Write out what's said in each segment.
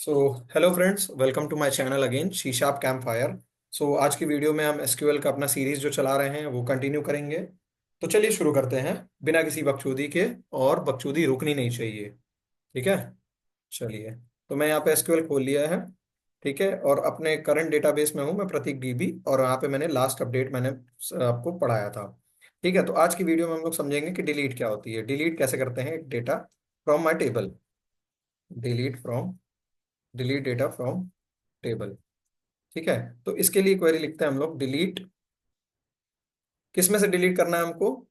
So hello friends, welcome to my channel again शीशाप camp fire. So आज की video में हम एसक्यूएल का अपना सीरीज जो चला रहे हैं वो कंटिन्यू करेंगे। तो चलिए शुरू करते हैं बिना किसी बकचोदी के। और बकचोदी रुकनी नहीं चाहिए। ठीक है, चलिए। तो मैं यहाँ पे एसक्यूएल खोल लिया है। ठीक है, और अपने करंट डेटाबेस में हूँ मैं, प्रतीक डीबी। और यहाँ पे मैंने लास्ट अपडेट मैंने आपको पढ़ाया था। ठीक है, तो आज की वीडियो में हम लोग समझेंगे कि डिलीट क्या होती है, डिलीट कैसे करते हैं data from my table. Delete from delete data from table. ठीक है, तो इसके लिए क्वेरी लिखते हैं हम लोग, डिलीट। किस में से डिलीट करना है हमको?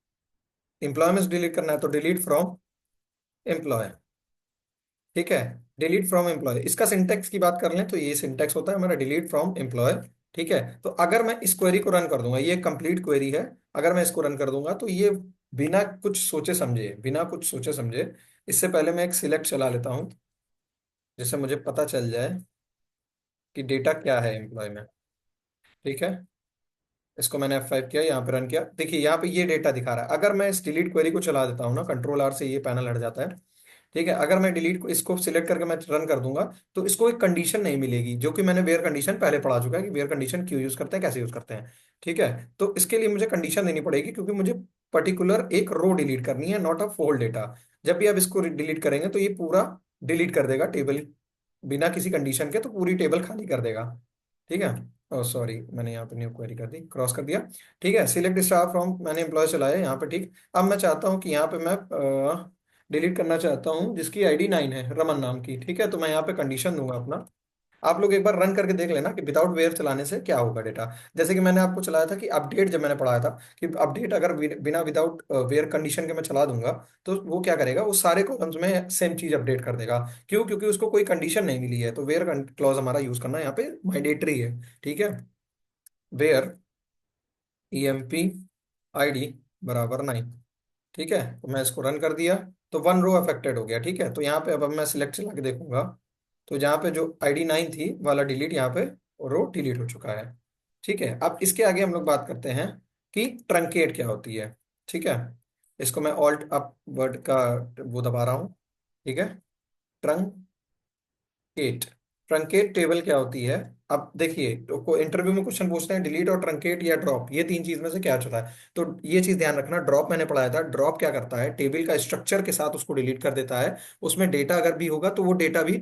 एम्प्लॉय में से डिलीट करना है, तो डिलीट फ्रॉम एम्प्लॉय। ठीक है, डिलीट फ्रॉम एम्प्लॉय। इसका सिंटेक्स की बात कर लें तो ये सिंटेक्स होता है हमारा, डिलीट फ्रॉम एम्प्लॉय। ठीक है, तो अगर मैं इस क्वेरी को रन कर दूंगा, ये कंप्लीट क्वेरी है। अगर मैं इसको रन कर दूंगा तो ये बिना कुछ सोचे समझे, इससे पहले मैं एक सिलेक्ट चला लेता हूं, जिससे मुझे पता चल जाए कि डेटा क्या है एम्प्लॉय में। ठीक है, इसको मैंने F5 किया, यहाँ पे रन किया। देखिए यहाँ पे ये डेटा दिखा रहा है। अगर मैं इस डिलीट क्वेरी को चला देता हूँ ना, कंट्रोल आर से ये पैनल हट जाता है। ठीक है, अगर मैं डिलीट को इसको सिलेक्ट करके मैं रन कर दूंगा तो इसको एक कंडीशन नहीं मिलेगी, जो कि मैंने वेयर कंडीशन पहले पढ़ा चुका है कि वेयर कंडीशन क्यों यूज करते हैं, कैसे यूज करते हैं। ठीक है, तो इसके लिए मुझे कंडीशन देनी पड़ेगी, क्योंकि मुझे पर्टिकुलर एक रो डिलीट करनी है, नॉट अ फोल्ड डेटा। जब भी आप इसको डिलीट करेंगे तो ये पूरा डिलीट कर देगा टेबल, बिना किसी कंडीशन के, तो पूरी टेबल खाली कर देगा। ठीक है, ओ सॉरी, मैंने यहाँ पे न्यू क्वेरी कर दी, क्रॉस कर दिया। ठीक है, सिलेक्ट स्टार फ्रॉम, मैंने एम्प्लॉय चलाया यहाँ पे। ठीक, अब मैं चाहता हूँ कि यहाँ पे मैं डिलीट करना चाहता हूँ जिसकी आईडी 9 है, रमन नाम की। ठीक है, तो मैं यहाँ पे कंडीशन दूंगा अपना। आप लोग एक बार रन करके देख लेना कि विदाउट वेयर चलाने से क्या होगा डेटा। जैसे कि मैंने आपको चलाया था कि अपडेट, जब मैंने पढ़ाया था कि अपडेट अगर बिना विदाउट वेयर कंडीशन के मैं चला दूंगा तो वो क्या करेगा, वो सारे कॉलम्स में सेम चीज अपडेट कर देगा। क्यों? क्योंकि उसको कोई कंडीशन नहीं मिली है। तो वेयर क्लॉज हमारा यूज करना यहाँ पे मैंडेटरी है। ठीक है, वेयर EMP ID बराबर 9। ठीक है, तो मैं इसको रन कर दिया, तो वन रो अफेक्टेड हो गया। ठीक है, तो यहाँ पे अब मैं सिलेक्ट चला के देखूंगा, तो जहाँ पे जो ID 9 थी वाला डिलीट, यहाँ पे रो डिलीट हो चुका है। ठीक है, अब इसके आगे हम लोग बात करते हैं कि ट्रंकेट क्या होती है। ठीक है, इसको मैं ऑल्ट अप वर्ड का वो दबा रहा हूँ। ठीक है, ट्रंकेट। ट्रंकेट टेबल क्या होती है? अब देखिए, तो इंटरव्यू में क्वेश्चन पूछते हैं डिलीट और ट्रंकेट या ड्रॉप, ये तीन चीज में से क्या होता है। तो ये चीज ध्यान रखना, ड्रॉप मैंने पढ़ाया था। ड्रॉप क्या करता है, टेबल का स्ट्रक्चर के साथ उसको डिलीट कर देता है। उसमें डेटा अगर भी होगा तो वो डेटा भी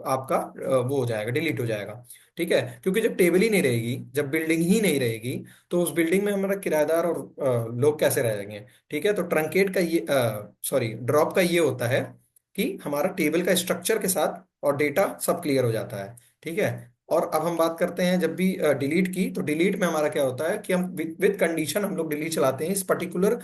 आपका वो हो जाएगा, डिलीट हो जाएगा। ठीक है, क्योंकि जब टेबल ही नहीं रहेगी, जब बिल्डिंग ही नहीं रहेगी, तो उस बिल्डिंग में हमारा किराएदार और लोग कैसे रहेंगे। ठीक है, तो ट्रंकेट का ये, सॉरी, ड्रॉप का ये होता है कि हमारा टेबल का स्ट्रक्चर के साथ और डेटा सब क्लियर हो जाता है। ठीक है, और अब हम बात करते हैं जब भी डिलीट की, तो डिलीट में हमारा क्या होता है कि हम विद कंडीशन हम लोग डिलीट चलाते हैं, इस पर्टिकुलर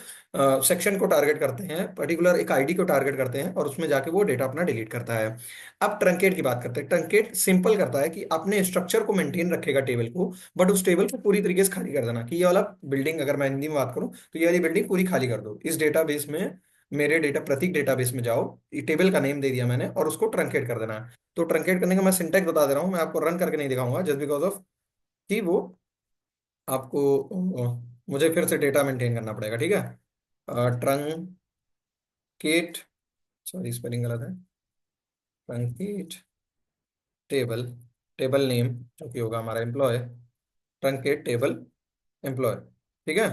सेक्शन को टारगेट करते हैं, पर्टिकुलर एक आईडी को टारगेट करते हैं, और उसमें जाके वो डेटा अपना डिलीट करता है। अब ट्रंकेट की बात करते हैं। ट्रंकेट सिंपल करता है कि अपने स्ट्रक्चर को मेंटेन रखेगा टेबल को, बट उस टेबल को पूरी तरीके से खाली कर देना, कि ये वाला बिल्डिंग, अगर मैं हिंदी में बात करूं तो ये वाली बिल्डिंग पूरी खाली कर दो। इस डेटाबेस में, मेरे डेटा प्रतीक डेटाबेस में जाओ, टेबल का नेम दे दिया मैंने, और उसको ट्रंकेट कर देना है। तो ट्रंकेट करने का मैं सिंटेक्स बता दे रहा हूँ, मैं आपको रन करके नहीं दिखाऊंगा, जस्ट बिकॉज ऑफ कि वो आपको मुझे फिर से डेटा मेंटेन करना पड़ेगा। ठीक है, ट्रंकेट, सॉरी स्पेलिंग गलत है, ट्रंकेट टेबल, टेबल नेम जो कि होगा हमारा एम्प्लॉय, ट्रंकेट टेबल एम्प्लॉय। ठीक है,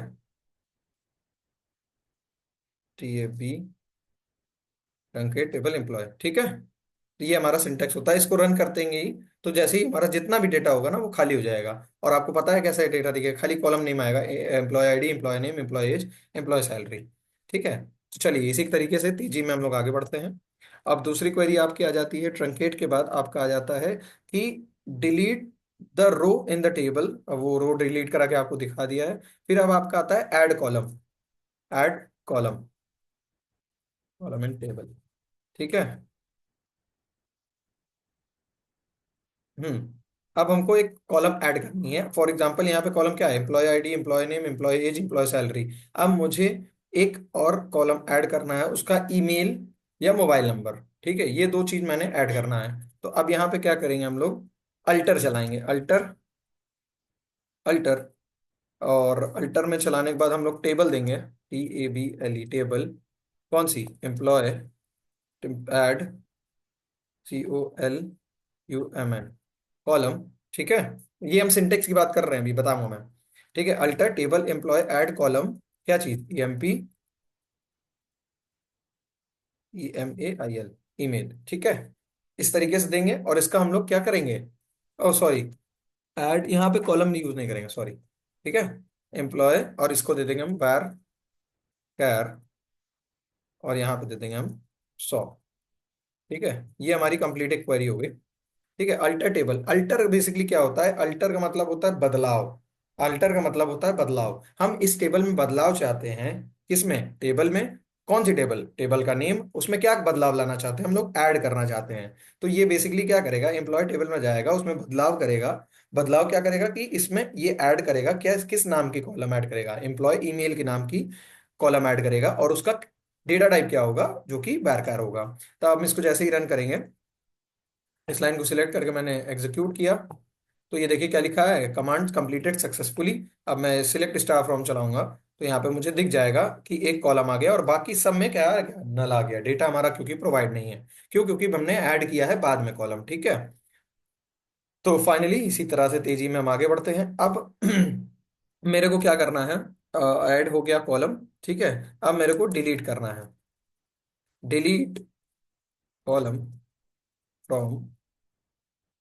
TAB ट्रंकेट टेबल एम्प्लॉय। ठीक है, तो ये हमारा सिंटेक्स होता है। इसको रन करते ही तो जैसे ही हमारा जितना भी डेटा होगा ना वो खाली हो जाएगा। और आपको पता है कैसा डेटा दिखेगा, खाली कॉलम नेम आएगा, employee ID, employee name, employee age, employee salary. ठीक है, तो चलिए इसी तरीके से तेजी में हम लोग आगे बढ़ते हैं। अब दूसरी क्वेरी आपकी आ जाती है, ट्रंकेट के बाद आपका आ जाता है कि delete the row in the table. अब वो रो डिलीट करा के आपको दिखा दिया है। फिर अब आपका आता है add column, add column, column in table. ठीक है, अब हमको एक कॉलम ऐड करनी है। फॉर एग्जांपल यहाँ पे कॉलम क्या है, employee ID, employee name, employee age, employee salary. अब मुझे एक और कॉलम ऐड करना है, उसका ईमेल या मोबाइल नंबर। ठीक है, ये दो चीज मैंने ऐड करना है। तो अब यहाँ पे क्या करेंगे हम लोग, अल्टर चलाएंगे, अल्टर, अल्टर। और अल्टर में चलाने के बाद हम लोग टेबल देंगे, TABLE टेबल। कौन सी? Employ, add COLUMN, column. ठीक है, ये हम सिंटेक्स की बात कर रहे हैं, अभी बताऊंगा मैं। ठीक है, alter table employee add column, क्या चीज, EMPEMAIL, ईमेल। ठीक है, इस तरीके से देंगे और इसका हम लोग क्या करेंगे, ओ सॉरी, ऐड यहाँ पे कॉलम यूज नहीं करेंगे, सॉरी। ठीक है, एम्प्लॉय, और इसको दे देंगे हम var char, और यहाँ पे दे देंगे हम 100। ठीक है, ये हमारी कंप्लीट एक क्वेरी हो गई। ठीक है, अल्टर टेबल, अल्टर बेसिकली क्या होता है, अल्टर का मतलब होता है बदलाव। अल्टर का मतलब होता है बदलाव, हम इस टेबल में बदलाव चाहते हैं। किसमें, टेबल में। कौन सी टेबल, टेबल का नेम, उसमें क्या बदलाव लाना चाहते हैं हम लोग, ऐड करना चाहते हैं। तो ये बेसिकली क्या करेगा, एम्प्लॉय टेबल में जाएगा, उसमें बदलाव करेगा। बदलाव क्या करेगा कि इसमें ये ऐड करेगा, क्या किस नाम की कॉलम ऐड करेगा, एम्प्लॉय ईमेल के नाम की कॉलम ऐड करेगा, और उसका डेटा टाइप क्या होगा, जो कि varchar होगा। तो हम इसको जैसे ही रन करेंगे, इस लाइन को सिलेक्ट करके मैंने एग्जीक्यूट किया, तो ये देखिए क्या लिखा है, कमांड कंप्लीटेड सक्सेसफुली। अब मैं सिलेक्ट स्टार फ्रॉम चलाऊंगा, तो यहाँ पे मुझे दिख जाएगा कि एक कॉलम आ गया, और बाकी सब में क्या आ गया, नल आ गया, डेटा हमारा क्योंकि प्रोवाइड नहीं है। क्यों, क्योंकि हमने ऐड किया है बाद में कॉलम। ठीक है, तो फाइनली इसी तरह से तेजी में हम आगे बढ़ते हैं। अब मेरे को क्या करना है, ऐड हो गया कॉलम। ठीक है, अब मेरे को डिलीट करना है, डिलीट कॉलम फ्रॉम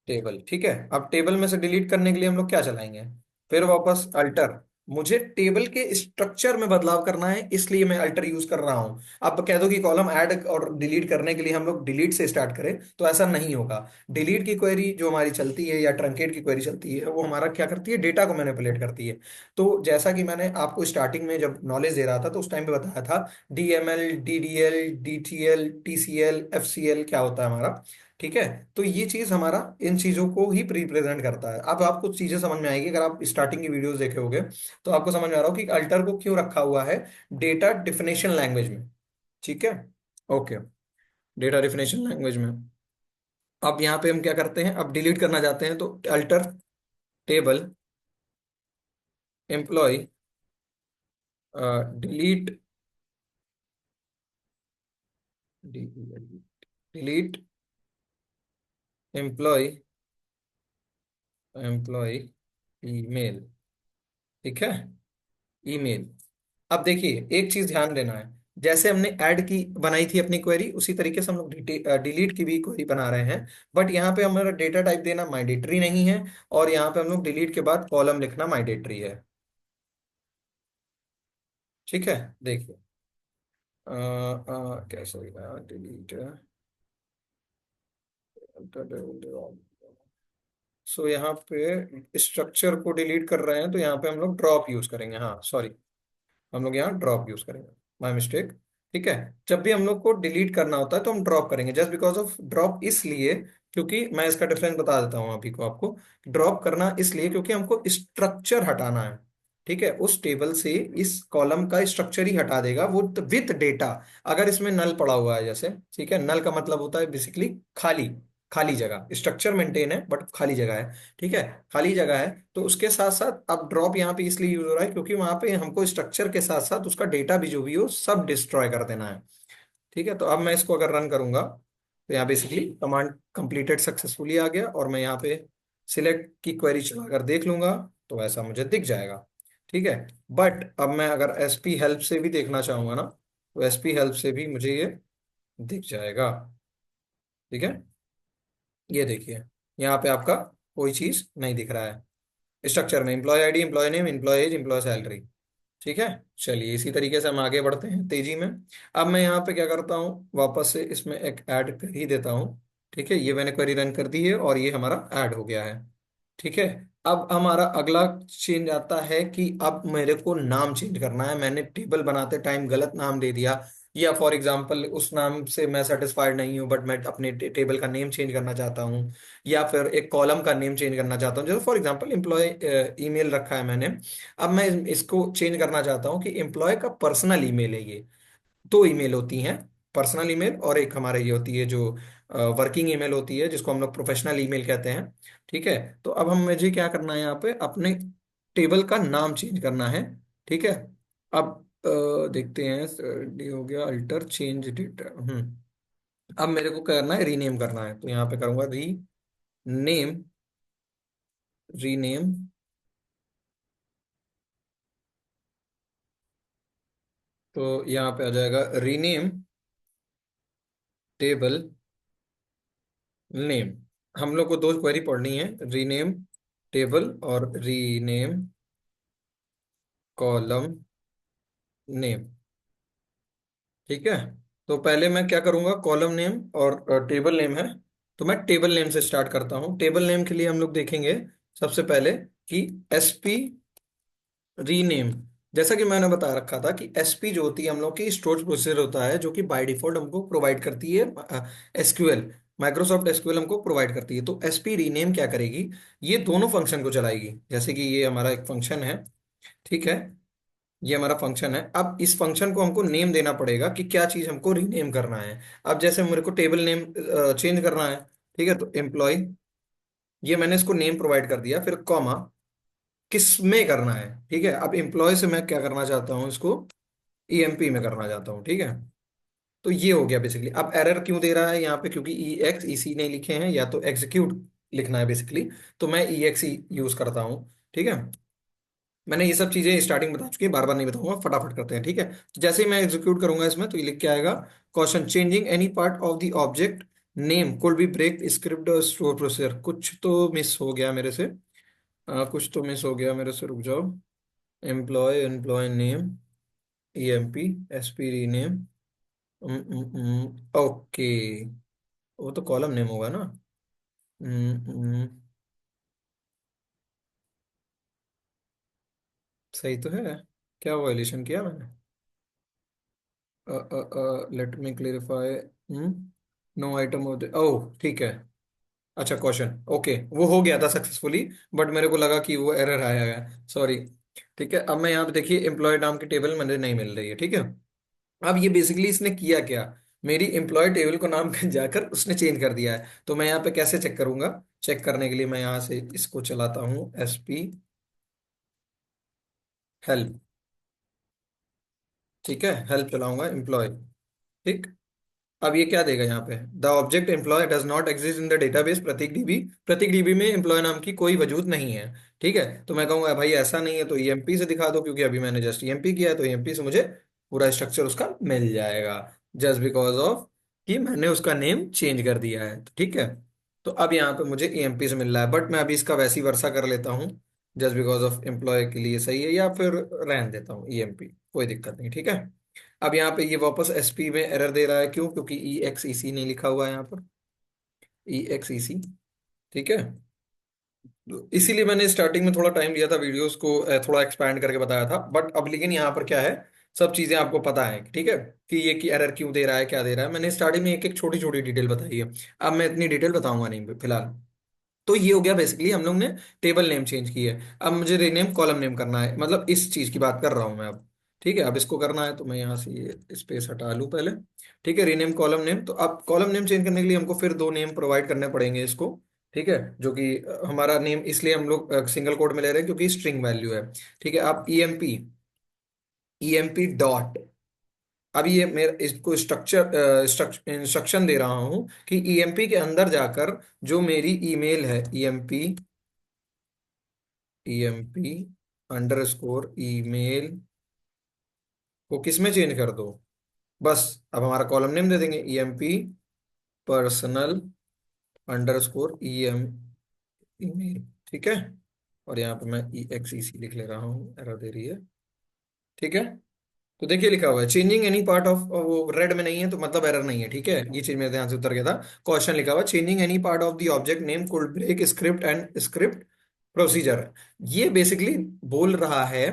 टेबल। ठीक है, अब टेबल में से डिलीट करने के लिए हम लोग क्या चलाएंगे, फिर वापस अल्टर। मुझे टेबल के स्ट्रक्चर में बदलाव करना है, इसलिए मैं अल्टर यूज कर रहा हूं। अब कह दो कि कॉलम ऐड और डिलीट करने के लिए हम लोग डिलीट से स्टार्ट करें, तो ऐसा नहीं होगा। डिलीट की क्वेरी जो हमारी चलती है, या ट्रंकेट की क्वेरी चलती है, वो हमारा क्या करती है, डेटा को मैनिपुलेट करती है। तो जैसा कि मैंने आपको स्टार्टिंग में जब नॉलेज दे रहा था, तो उस टाइम पे बताया था, DML, DDL, DTL, TCL, FCL क्या होता है हमारा। ठीक है, तो ये चीज हमारा इन चीजों को ही रिप्रेजेंट करता है। अब आपको चीजें समझ में आएगी, अगर आप स्टार्टिंग की वीडियोस देखे होगे, तो आपको समझ में आ रहा हो कि अल्टर को क्यों रखा हुआ है डेटा डिफिनेशन लैंग्वेज में। ठीक है, ओके, डेटा डिफिनेशन लैंग्वेज में। अब यहाँ पे हम क्या करते हैं, अब डिलीट करना चाहते हैं, तो alter table employee delete, delete employee, employee email. ठीक है, ईमेल। अब देखिए एक चीज ध्यान देना है, जैसे हमने ऐड की बनाई थी अपनी क्वेरी, उसी तरीके से हम लोग डिलीट की भी क्वेरी बना रहे हैं। बट यहाँ पे हमारा डेटा टाइप देना मैंडेटरी नहीं है, और यहाँ पे हम लोग डिलीट के बाद कॉलम लिखना मैंडेटरी है। ठीक है, देखिए कैसे डिलीट, सो यहाँ पे स्ट्रक्चर को डिलीट कर रहे हैं, तो यहाँ पे हम लोग ड्रॉप यूज करेंगे, हाँ सॉरी, हम लोग यहाँ ड्रॉप यूज करेंगे, माय मिस्टेक। ठीक है, जब भी हम लोग को डिलीट करना होता है तो हम ड्रॉप करेंगे, जस्ट बिकॉज ऑफ ड्रॉप, इसलिए क्योंकि मैं इसका डिफरेंस बता देता हूँ अभी को आपको। ड्रॉप करना इसलिए क्योंकि हमको स्ट्रक्चर हटाना है। ठीक है, उस टेबल से इस कॉलम का स्ट्रक्चर ही हटा देगा वो, विथ डेटा। अगर इसमें नल पड़ा हुआ है जैसे, ठीक है, नल का मतलब होता है बेसिकली खाली, खाली जगह, स्ट्रक्चर मेंटेन है बट खाली जगह है। ठीक है, खाली जगह है, तो उसके साथ साथ अब ड्रॉप यहाँ पे इसलिए यूज हो रहा है क्योंकि वहां पे हमको स्ट्रक्चर के साथ साथ उसका डेटा भी जो भी हो सब डिस्ट्रॉय कर देना है। ठीक है, तो अब मैं इसको अगर रन करूंगा, तो यहाँ बेसिकली कमांड कंप्लीटेड सक्सेसफुली आ गया, और मैं यहाँ पे सिलेक्ट की क्वेरी चलाकर देख लूंगा, तो ऐसा मुझे दिख जाएगा। ठीक है, बट अब मैं अगर SP हेल्प से भी देखना चाहूंगा ना, तो SP हेल्प से भी मुझे ये दिख जाएगा। ठीक है, ये देखिए, यहाँ पे आपका कोई चीज नहीं दिख रहा है स्ट्रक्चर में, employee ID, employee name, employee age, employee salary. ठीक है, चलिए इसी तरीके से हम आगे बढ़ते हैं तेजी में। अब मैं यहाँ पे क्या करता हूँ, वापस से इसमें एक ऐड कर ही देता हूँ। ठीक है, ये मैंने क्वेरी रन कर दी है, और ये हमारा ऐड हो गया है। ठीक है, अब हमारा अगला चेंज आता है कि अब मेरे को नाम चेंज करना है। मैंने टेबल बनाते टाइम गलत नाम दे दिया, या फॉर एग्जांपल उस नाम से मैं सेटिस्फाइड नहीं हूँ, बट मैं अपने टेबल का नेम चेंज करना चाहता हूँ, या फिर एक कॉलम का नेम चेंज करना चाहता हूँ, जैसे फॉर एग्जांपल एम्प्लॉय ईमेल रखा है मैंने। अब मैं इसको चेंज करना चाहता हूँ कि एम्प्लॉय का पर्सनल ईमेल है ये। दो ईमेल होती हैं, पर्सनल ईमेल और एक हमारे ये होती है जो वर्किंग ईमेल होती है, जिसको हम लोग प्रोफेशनल ईमेल कहते हैं। ठीक है, तो अब हम मुझे क्या करना है, यहाँ पे अपने टेबल का नाम चेंज करना है। ठीक है, अब देखते हैं, डी हो गया, अल्टर चेंज डेटा। अब मेरे को करना है, रीनेम करना है, तो यहाँ पे करूंगा री नेम, रीनेम, तो यहाँ पे आ जाएगा रीनेम टेबल नेम। हम लोग को दो क्वेरी पढ़नी है, रीनेम टेबल और रीनेम कॉलम नेम। ठीक है, तो पहले मैं क्या करूंगा, कॉलम नेम और टेबल नेम है, तो मैं टेबल नेम से स्टार्ट करता हूँ। टेबल नेम के लिए हम लोग देखेंगे सबसे पहले कि एसपी रीनेम। जैसा कि मैंने बता रखा था कि एसपी जो होती है हम लोग की स्टोरेज प्रोसीजर होता है, जो कि बाय डिफॉल्ट हमको प्रोवाइड करती है एसक्यूएल, माइक्रोसॉफ्ट एसक्यूएल हमको प्रोवाइड करती है। तो एसपी रीनेम क्या करेगी, ये दोनों फंक्शन को चलाएगी। जैसे कि ये हमारा एक फंक्शन है, ठीक है, ये हमारा फंक्शन है। अब इस फंक्शन को हमको नेम देना पड़ेगा कि क्या चीज हमको रीनेम करना है। अब जैसे मेरे को टेबल नेम चेंज करना है, ठीक है, तो एम्प्लॉय, ये मैंने इसको नेम प्रोवाइड कर दिया, फिर कॉमा, किस में करना है, ठीक है। अब एम्प्लॉय से मैं क्या करना चाहता हूँ, इसको ईएमपी में करना चाहता हूँ, ठीक है। तो ये हो गया बेसिकली। अब एरर क्यों दे रहा है यहाँ पे, क्योंकि ई एक्स ई सी नहीं लिखे हैं, या तो एग्जीक्यूट लिखना है बेसिकली, तो मैं ई एक्स ई यूज करता हूँ, ठीक है। मैंने ये सब चीजें स्टार्टिंग बता चुकी है, बार बार नहीं बताऊंगा, फटाफट करते हैं, ठीक है। तो जैसे ही मैं एग्जीक्यूट करूंगा इसमें, तो ये लिख के आएगा, question changing any part of the object name could be break script और स्टोर प्रोसीजर। कुछ तो मिस हो गया मेरे से, कुछ तो मिस हो गया मेरे से, रुक जाओ। Employee, employee name, E M P, S P rename, okay, वो तो कॉलम नेम होगा ना। हम्म, सही तो है। क्या वायलेशन किया मैंने, let me clarify. No item of the, oh ठीक है, अच्छा क्वेश्चन, ओके, वो हो गया था सक्सेसफुली, बट मेरे को लगा कि वो एरर आया है, सॉरी। ठीक है, अब मैं यहाँ पे देखिए एम्प्लॉय नाम की टेबल मुझे नहीं मिल रही है, ठीक है। अब ये बेसिकली इसने किया क्या, मेरी एम्प्लॉय टेबल को नाम जाकर उसने चेंज कर दिया है। तो मैं यहाँ पे कैसे चेक करूंगा, चेक करने के लिए मैं यहाँ से इसको चलाता हूँ, एस पी हेल्प, ठीक है, हेल्प चलाऊंगा एम्प्लॉय, ठीक। अब ये क्या देगा यहाँ पे, the object employee does not exist in the database Prateek DB. Prateek DB में एम्प्लॉय नाम की कोई वजूद नहीं है, ठीक है। तो मैं कहूंगा भाई ऐसा नहीं है तो ईएमपी से दिखा दो, क्योंकि अभी मैंने जस्ट ईएमपी किया है, तो ईएमपी से मुझे पूरा स्ट्रक्चर उसका मिल जाएगा, जस्ट बिकॉज ऑफ कि मैंने उसका नेम चेंज कर दिया है, तो ठीक है। तो अब यहाँ पे मुझे ईएमपी से मिल रहा है, बट मैं अभी इसका वैसी वर्सा कर लेता हूँ, जस्ट बिकॉज ऑफ एम्प्लॉय के लिए सही है, या फिर रहने देता हूँ ईएमपी, कोई दिक्कत नहीं, ठीक है। अब यहाँ पे ये वापस एसपी में एरर दे रहा है, क्यों, क्योंकि ई एक्स ई सी नहीं लिखा हुआ है यहाँ पर, ई एक्स ई सी, ठीक है। तो इसीलिए मैंने स्टार्टिंग में थोड़ा टाइम लिया था, वीडियोस को थोड़ा एक्सपैंड करके बताया था, बट अब लेकिन यहाँ पर क्या है, सब चीजें आपको पता है, ठीक है, कि ये की एरर क्यों दे रहा है, क्या दे रहा है। मैंने स्टार्टिंग में एक एक छोटी छोटी डिटेल बताई है, अब मैं इतनी डिटेल बताऊंगा नहीं फिलहाल। तो ये हो गया बेसिकली, हम लोग ने टेबल नेम चेंज की है। अब मुझे रीनेम कॉलम नेम करना है, मतलब इस चीज की बात कर रहा हूं मैं अब, ठीक है। अब इसको करना है, तो मैं यहाँ से ये स्पेस हटा लूँ पहले, ठीक है, रीनेम कॉलम नेम। तो अब कॉलम नेम चेंज करने के लिए हमको फिर दो नेम प्रोवाइड करने पड़ेंगे इसको, ठीक है, जो कि हमारा नेम इसलिए हम लोग सिंगल कोड में ले रहे हैं क्योंकि स्ट्रिंग वैल्यू है, ठीक है। आप ईएमपी, ईएमपी डॉट, अब ये मेरा इसको स्ट्रक्चर इंस्ट्रक्शन दे रहा हूं कि ईएमपी के अंदर जाकर जो मेरी ईमेल है, EMP, EMP under score email को किस में चेंज कर दो, बस। अब हमारा कॉलम नेम दे देंगे EMP personal under score EM email, ठीक है। और यहाँ पे मैं ई एक्स ई सी लिख ले रहा हूँ, एरर दे रही है, ठीक है। तो देखिए लिखा हुआ है चेंजिंग एनी पार्ट ऑफ, वो रेड में नहीं है तो मतलब एरर नहीं है, ठीक है। ये चीज मेरे ध्यान से उतर गया था। क्वेश्चन लिखा हुआ changing any part of the object name could break script and script procedure. ये बेसिकली बोल रहा है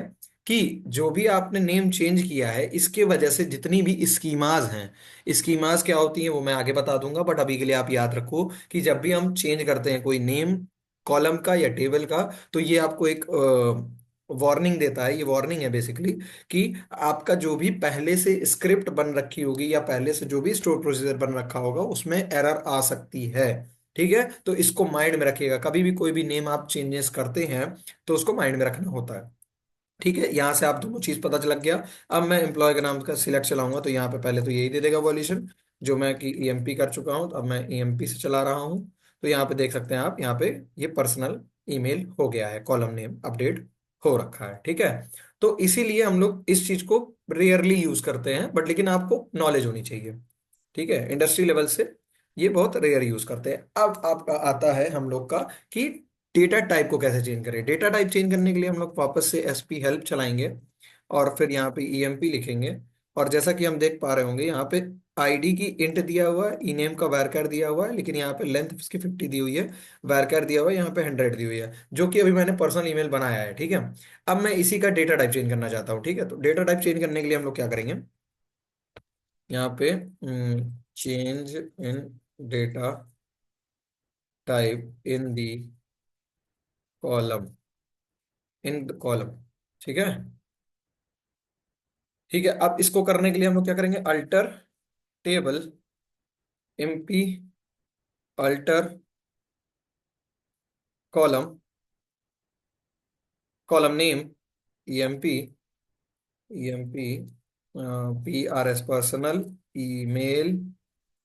कि जो भी आपने नेम चेंज किया है, इसके वजह से जितनी भी स्कीमाज हैं, स्कीमाज क्या होती हैं वो मैं आगे बता दूंगा, बट अभी के लिए आप याद रखो कि जब भी हम चेंज करते हैं कोई नेम, कॉलम का या टेबल का, तो ये आपको एक वार्निंग देता है। ये वार्निंग है बेसिकली कि आपका जो भी पहले से स्क्रिप्ट बन रखी होगी या पहले से जो भी स्टोर प्रोसीजर बन रखा होगा, उसमें एरर आ सकती है, ठीक है। तो इसको माइंड में रखिएगा, कभी भी कोई भी नेम आप चेंजेस करते हैं तो उसको माइंड में रखना होता है, ठीक है। यहां से आप दोनों चीज पता लग गया। अब मैं एम्प्लॉय का नाम का सिलेक्ट चलाऊंगा, तो यहाँ पे पहले तो यही दे देगा वॉल्यूशन, जो मैं कि ईएमपी कर चुका हूँ, तो अब मैं ईएमपी से चला रहा हूँ। तो यहाँ पे देख सकते हैं आप, यहाँ पे ये पर्सनल ईमेल हो गया है, कॉलम नेम अपडेट हो रखा है, ठीक है। तो इसीलिए हम लोग इस चीज को रेयरली यूज करते हैं, बट लेकिन आपको नॉलेज होनी चाहिए, ठीक है। इंडस्ट्री लेवल से ये बहुत रेयर यूज करते हैं। अब आपका आता है हम लोग का कि डेटा टाइप को कैसे चेंज करें। डेटा टाइप चेंज करने के लिए हम लोग वापस से एसपी हेल्प चलाएंगे और फिर यहाँ पे ईएमपी लिखेंगे। और जैसा कि हम देख पा रहे होंगे, यहाँ पे आईडी की इंट दिया हुआ है, ई नेम का वैरकर दिया हुआ है, लेकिन यहाँ पे लेंथ इसकी 50 दी हुई है, वैरकर दिया हुआ है यहाँ पे 100 दी हुई है, जो कि अभी मैंने पर्सनल ईमेल बनाया है, ठीक है। अब मैं इसी का डेटा टाइप चेंज करना चाहता हूँ, ठीक है। तो डेटा टाइप चेंज करने के लिए हम लोग क्या करेंगे, यहाँ पे change in data type in the column, ठीक है। ठीक है, अब इसको करने के लिए हम लोग क्या करेंगे, alter table MP alter column, column name EMP, EMP P R S personal email,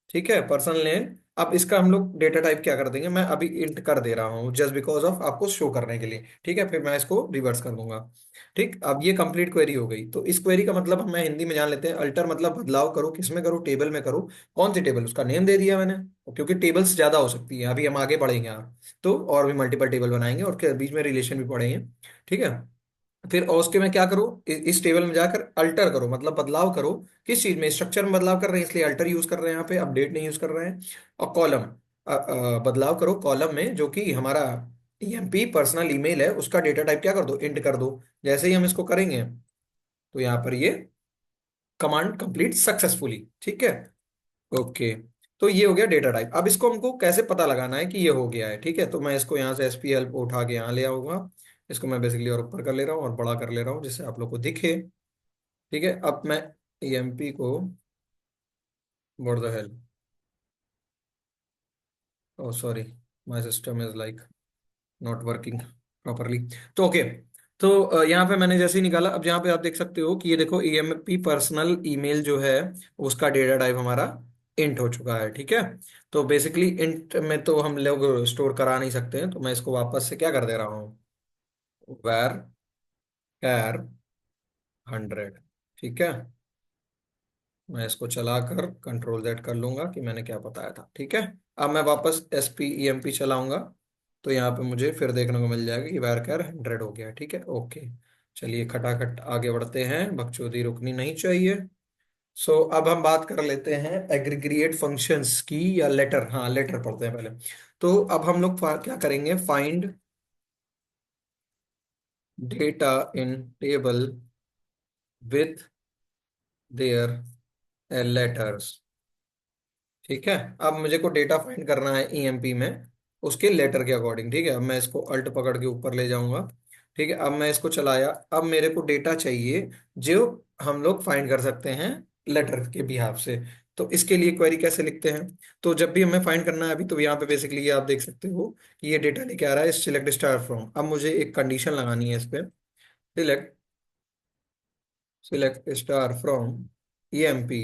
ठीक है, पर्सनल नेम। अब इसका हम लोग डेटा टाइप क्या कर देंगे, मैं अभी इंट कर दे रहा हूँ जस्ट बिकॉज ऑफ आपको शो करने के लिए, ठीक है। फिर मैं इसको रिवर्स कर दूंगा। ठीक, अब ये कंप्लीट क्वेरी हो गई। तो इस क्वेरी का मतलब हम हिंदी में जान लेते हैं। अल्टर मतलब बदलाव करो, किसमें करो, टेबल में करो। कौन सी टेबल, उसका नेम दे दिया मैंने, क्योंकि टेबल्स ज्यादा हो सकती है, अभी हम आगे बढ़ेंगे आप तो और भी मल्टीपल टेबल बनाएंगे और के बीच में रिलेशन भी पढ़ेंगे, ठीक है। फिर और उसके मैं क्या करूँ, इस टेबल में जाकर अल्टर करो, मतलब बदलाव करो। किस चीज में, स्ट्रक्चर में बदलाव कर रहे हैं इसलिए अल्टर यूज कर रहे हैं, यहाँ पे अपडेट नहीं यूज कर रहे हैं। और कॉलम, बदलाव करो कॉलम में, जो कि हमारा ईएमपी पर्सनल ईमेल है, उसका डेटा टाइप क्या कर दो, इंट कर दो। जैसे ही हम इसको करेंगे तो यहाँ पर ये कमांड कंप्लीट सक्सेसफुली, ठीक है। ओके, तो ये हो गया डेटा टाइप। अब इसको हमको कैसे पता लगाना है कि ये हो गया है, ठीक है। तो मैं इसको यहाँ से एसपी हेल्प उठा के यहाँ ले आऊंगा। इसको मैं बेसिकली और ऊपर कर ले रहा हूँ और बड़ा कर ले रहा हूँ जिससे आप लोग को दिखे, ठीक है। अब मैं ईएमपी को, what the hell, oh sorry, my system is like not working properly. तो ओके, तो यहाँ पे मैंने जैसे ही निकाला, अब यहाँ पे आप देख सकते हो कि ये देखो ईएमपी पर्सनल ईमेल जो है उसका डेटा टाइप हमारा इंट हो चुका है, ठीक है। तो बेसिकली इंट में तो हम लोग स्टोर करा नहीं सकते हैं, तो मैं इसको वापस से क्या कर दे रहा हूँ, वैर कैर 100, ठीक है। मैं इसको चलाकर कंट्रोल जेड कर लूंगा कि मैंने क्या बताया था, ठीक है। अब मैं वापस S P E M P चलाऊंगा, तो यहाँ पे मुझे फिर देखने को मिल जाएगा कि वार कैर 100 हो गया, ठीक है। ओके, चलिए खटाखट आगे बढ़ते हैं, बकचोदी रुकनी नहीं चाहिए। सो अब हम बात कर लेते हैं एग्रीगेट फंक्शंस की, या लेटर, हाँ लेटर पढ़ते हैं पहले। तो अब हम लोग क्या करेंगे, find data in table with their letters, ठीक है। अब मुझे को डेटा फाइंड करना है ईएमपी में उसके लेटर के अकॉर्डिंग, ठीक है। अब मैं इसको अल्ट पकड़ के ऊपर ले जाऊंगा, ठीक है। अब मैं इसको चलाया, अब मेरे को डेटा चाहिए जो हम लोग फाइंड कर सकते हैं लेटर के बिहाफ से। तो इसके लिए क्वेरी कैसे लिखते हैं, तो जब भी हमें फाइंड करना है अभी, तो यहाँ पे बेसिकली ये आप देख सकते हो कि ये डेटा लेके आ रहा है सिलेक्ट स्टार फ्रॉम। अब मुझे एक कंडीशन लगानी है इस पे, select select star from EMP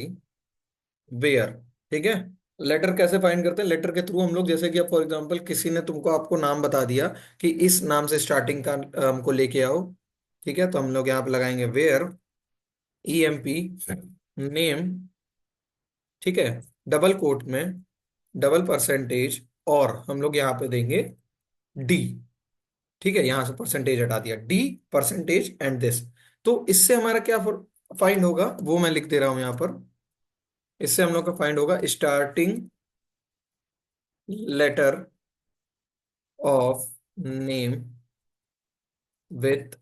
where, ठीक है। लेटर कैसे फाइंड करते हैं, लेटर के थ्रू हम लोग, जैसे कि अब फॉर एग्जांपल किसी ने तुमको आपको नाम बता दिया कि इस नाम से स्टार्टिंग का हमको लेके आओ, ठीक है। तो हम लोग यहाँ पे लगाएंगे where E M P name, ठीक है, डबल कोट में डबल परसेंटेज, और हम लोग यहाँ पे देंगे डी, ठीक है। यहाँ से परसेंटेज हटा दिया, डी परसेंटेज एंड दिस। तो इससे हमारा क्या फाइंड होगा वो मैं लिख दे रहा हूँ यहाँ पर। इससे हम लोग का फाइंड होगा starting letter of name with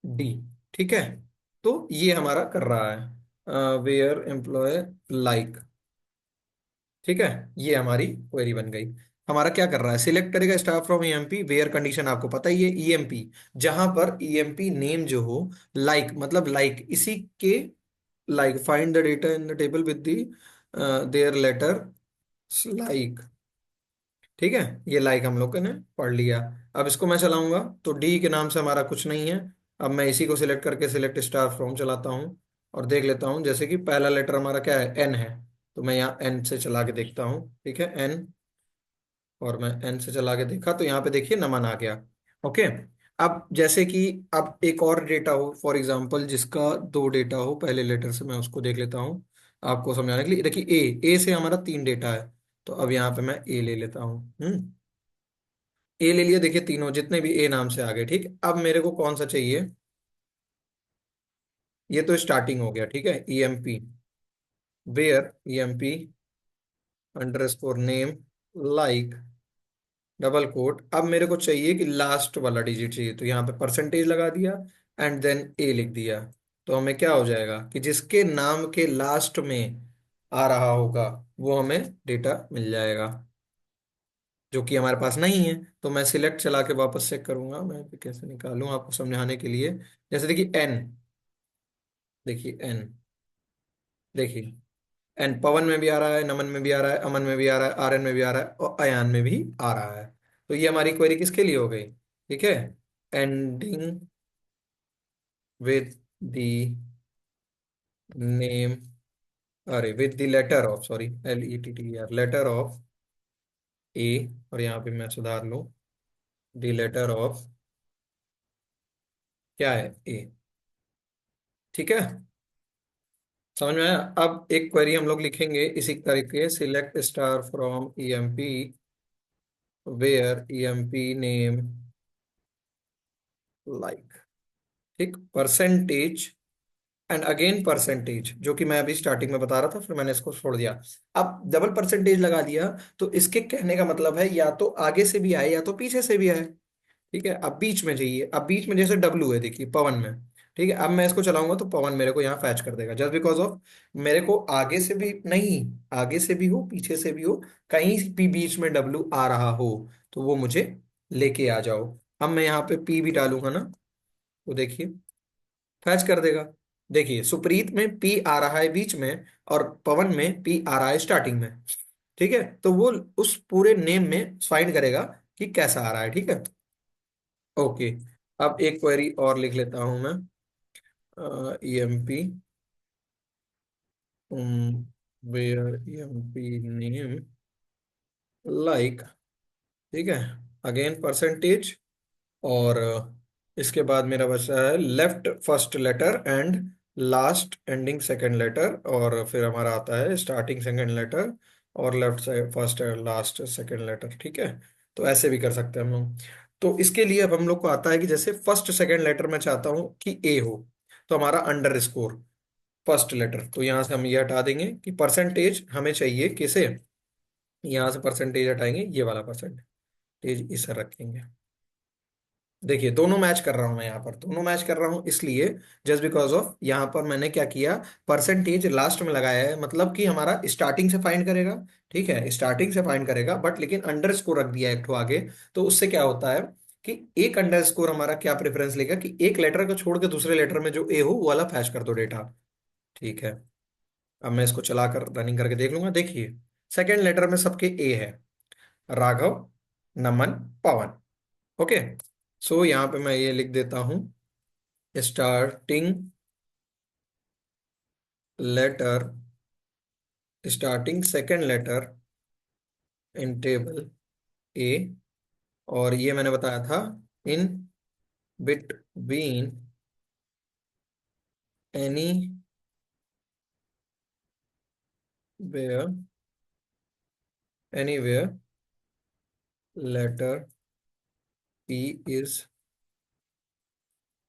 D, ठीक है। तो ये हमारा कर रहा है वेयर एम्प्लॉय लाइक, ठीक है। ये हमारी क्वेरी बन गई। हमारा क्या कर रहा है, सिलेक्ट करेगा star from EMP where, condition आपको पता ही है ईएमपी, जहां पर ईएमपी नेम जो हो, लाइक मतलब लाइक इसी के, like find the data in the table with the there letter like, ठीक है। ये लाइक हम लोग ने पढ़ लिया। अब इसको मैं चलाऊंगा तो डी के नाम से हमारा कुछ नहीं है। अब मैं इसी को सिलेक्ट करके सिलेक्ट स्टार फ्रॉम चलाता हूँ, और देख लेता हूँ, जैसे कि पहला लेटर हमारा क्या है, एन है। तो मैं यहाँ एन से चला के देखता हूँ, ठीक है, एन। और मैं एन से चला के देखा तो यहाँ पे देखिए नमन आ गया। ओके। अब जैसे कि अब एक और डेटा हो, फॉर एग्जांपल जिसका दो डेटा हो, पहले लेटर से मैं उसको देख लेता हूँ आपको समझाने के लिए। देखिए ए से हमारा तीन डेटा है। तो अब यहाँ पे मैं ए ले लेता हूँ। ए ले लिया, देखिए तीनों जितने भी ए नाम से आ गए, ठीक है। अब मेरे को कौन सा चाहिए, ये तो स्टार्टिंग हो गया, ठीक है, E M P, where E M P underscore name like double quote. अब मेरे को चाहिए कि लास्ट वाला डिजिट चाहिए, तो यहाँ पे परसेंटेज लगा दिया एंड देन ए लिख दिया। तो हमें क्या हो जाएगा कि जिसके नाम के लास्ट में आ रहा होगा वो हमें डेटा मिल जाएगा, जो कि हमारे पास नहीं है। तो मैं सिलेक्ट चला के वापस चेक करूंगा, मैं भी कैसे निकालूं आपको समझाने के लिए। जैसे देखिए एन, देखिए एन, देखिए एंड पवन में भी आ रहा है, नमन में भी आ रहा है, अमन में भी आ रहा है, आर्यन में भी आ रहा है, और अयान में भी आ रहा है। तो ये हमारी क्वेरी किसके लिए हो गई, ठीक है, एंडिंग विद द नेम, अरे with the letter of, sorry, LETTER, letter of A. और यहाँ पे मैं सुधार लूं, द लेटर ऑफ क्या है, ए। ठीक है, समझ में आया। अब एक क्वेरी हम लोग लिखेंगे इसी तरीके, select star from EMP where EMP name like, ठीक, परसेंटेज एंड अगेन परसेंटेज, जो कि मैं अभी स्टार्टिंग में बता रहा था, फिर मैंने इसको छोड़ दिया। अब डबल परसेंटेज लगा दिया, तो इसके कहने का मतलब है या तो आगे से भी आए या तो पीछे से भी आए। ठीक है, अब बीच में चाहिए, अब बीच में जैसे डब्लू है देखिए पवन में, ठीक है। अब मैं इसको चलाऊंगा तो पवन मेरे को यहाँ फैच कर देगा, जस्ट बिकॉज ऑफ मेरे को आगे से भी नहीं, आगे से भी हो पीछे से भी हो, कहीं भी बीच में डब्लू आ रहा हो तो वो मुझे लेके आ जाओ। अब मैं यहाँ पे पी भी डालूंगा ना, तो देखिए फैच कर देगा। देखिए सुप्रीत में पी आ रहा है बीच में, और पवन में पी आ रहा है स्टार्टिंग में। ठीक है, तो वो उस पूरे नेम में फाइंड करेगा कि कैसा आ रहा है, ठीक है। ओके, अब एक क्वेरी और लिख लेता हूं मैं, EMP where EMP name like, ठीक है, अगेन परसेंटेज। और इसके बाद मेरा बचा है left first letter and last ending second letter, और फिर हमारा आता है स्टार्टिंग सेकंड लेटर और left first last second letter, ठीक है। तो ऐसे भी कर सकते हैं हम लोग। तो इसके लिए अब हम लोग को आता है कि जैसे फर्स्ट सेकंड लेटर मैं चाहता हूं कि ए हो, तो हमारा अंडर स्कोर फर्स्ट लेटर, तो यहां से हम ये हटा देंगे कि परसेंटेज हमें चाहिए किसे, यहां से परसेंटेज हटाएंगे, ये वाला परसेंटेज इसे रखेंगे। देखिए दोनों मैच कर रहा हूं मैं, यहाँ पर दोनों मैच कर रहा हूं इसलिए, जस्ट बिकॉज ऑफ यहाँ पर मैंने क्या किया, परसेंटेज लास्ट में लगाया है, मतलब कि हमारा स्टार्टिंग से फाइंड करेगा। ठीक है, स्टार्टिंग से फाइंड करेगा, बट लेकिन अंडर स्कोर रख दिया एक ठो आगे। तो उससे क्या होता है कि एक अंडर स्कोर हमारा क्या प्रेफरेंस लेगा कि एक लेटर को छोड़ के दूसरे लेटर में जो ए हो वो वाला फैच कर दो डेटा। ठीक है, अब मैं इसको चलाकर रनिंग करके देख लूंगा। देखिए सेकेंड लेटर में सबके ए है, राघव, नमन, पवन। ओके, सो यहाँ पे मैं ये लिख देता हूं, starting letter, starting second letter in table A. और ये मैंने बताया था in between anywhere, anywhere letter P is,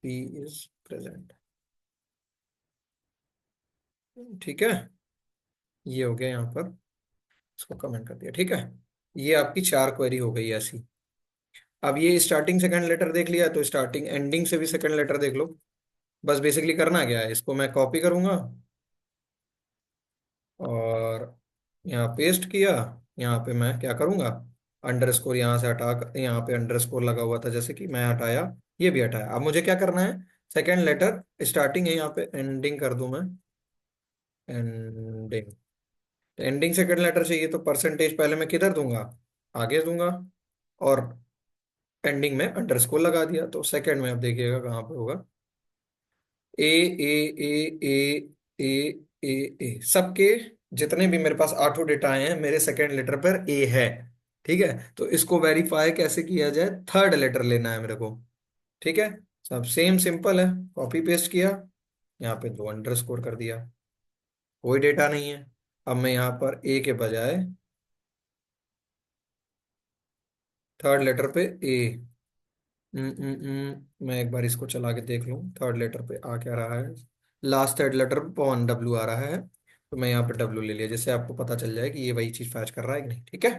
P is present. ठीक है, ये हो गया यहाँ पर, इसको कमेंट कर दिया, ठीक है। ये आपकी चार क्वेरी हो गई ऐसी। अब ये स्टार्टिंग सेकंड लेटर देख लिया, तो स्टार्टिंग एंडिंग से भी सेकंड लेटर देख लो। बस बेसिकली करना क्या है, इसको मैं कॉपी करूंगा और यहाँ पेस्ट किया। यहाँ पे मैं क्या करूंगा, अंडर स्कोर यहाँ से हटा यहाँ पे अंडर स्कोर लगा हुआ था जैसे कि मैं हटाया, ये भी हटाया। अब मुझे क्या करना है, सेकंड लेटर स्टार्टिंग है, यहाँ पे एंडिंग कर दूं मैं, एंडिंग। एंडिंग सेकंड लेटर चाहिए तो परसेंटेज पहले मैं किधर दूंगा, आगे दूंगा, और एंडिंग में अंडर स्कोर लगा दिया। तो सेकंड में अब देखिएगा कहाँ पे होगा, ए ए ए ए ए ए ए सबके जितने भी मेरे पास आठों डेटा आए हैं मेरे सेकेंड लेटर पर ए है। ठीक है, तो इसको वेरीफाई कैसे किया जाए, थर्ड लेटर लेना है मेरे को। ठीक है, सब सेम सिंपल है। कॉपी पेस्ट किया, यहाँ पे दो अंडरस्कोर कर दिया, कोई डेटा नहीं है। अब मैं यहाँ पर ए के बजाय थर्ड लेटर पे ए, मैं एक बार इसको चला के देख लूं थर्ड लेटर पे आ क्या रहा है। लास्ट थर्ड लेटर पे पॉन डब्ल्यू आ रहा है, तो मैं यहाँ पे डब्ल्यू ले लिया, जिससे आपको पता चल जाए कि ये वही चीज फैच कर रहा है कि नहीं। ठीक है,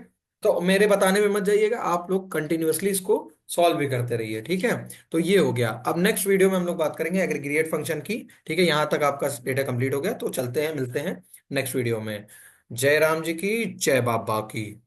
तो मेरे बताने में मत जाइएगा, आप लोग कंटिन्यूअसली इसको सॉल्व भी करते रहिए। ठीक है, तो ये हो गया। अब नेक्स्ट वीडियो में हम लोग बात करेंगे एग्रीगेट फंक्शन की। ठीक है, यहाँ तक आपका डेटा कंप्लीट हो गया, तो चलते हैं, मिलते हैं नेक्स्ट वीडियो में। जय राम जी की, जय बाबा की।